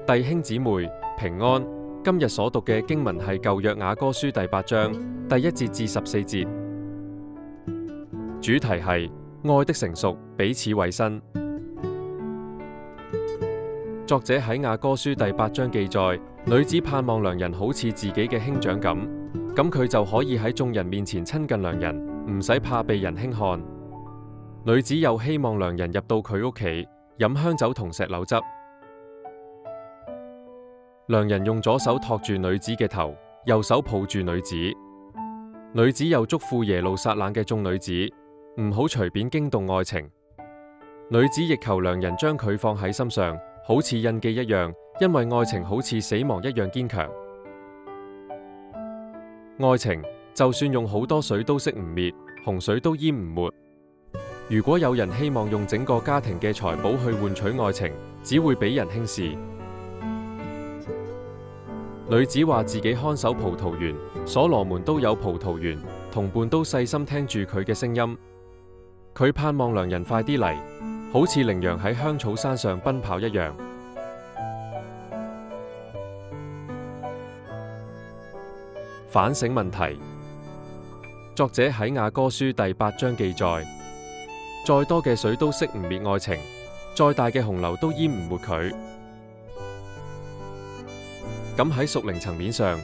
弟兄姊妹平安，今日所讀嘅經文係舊約雅歌書第8章第1節至14節，主題係愛的成熟，彼此委身。作者喺雅歌書第8章記載，女子盼望良人好似自己嘅兄長咁佢就可以喺眾人面前親近良人，唔使怕被人輕看。女子又希望良人入到佢屋企，飲香酒同石榴汁。良人用左手托住女子嘅頭，右手抱住女子。女子又囑咐耶路撒冷嘅眾女子，唔好隨便驚動愛情。女子亦求良人將佢放喺心上，好似印記一樣，因為愛情好似死亡一樣堅強。愛情就算用好多水都熄唔滅，洪水都淹唔沒。如果有人希望用整個家庭嘅財寶去換取愛情，只會俾人輕視。女子話自己看守葡萄園，所羅門都有葡萄園，同伴都細心聽住佢嘅聲音。佢盼望良人快啲嚟，好似羚羊喺香草山上奔跑一樣。反省問題。作者喺雅歌書第8章記載，再多嘅水都熄唔滅愛情，再大嘅洪流都淹唔沒佢。咁喺屬靈層面上，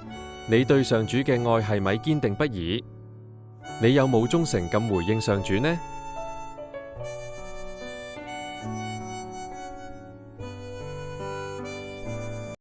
你對上主嘅愛係咪堅定不移？你有冇忠誠咁回應上主呢？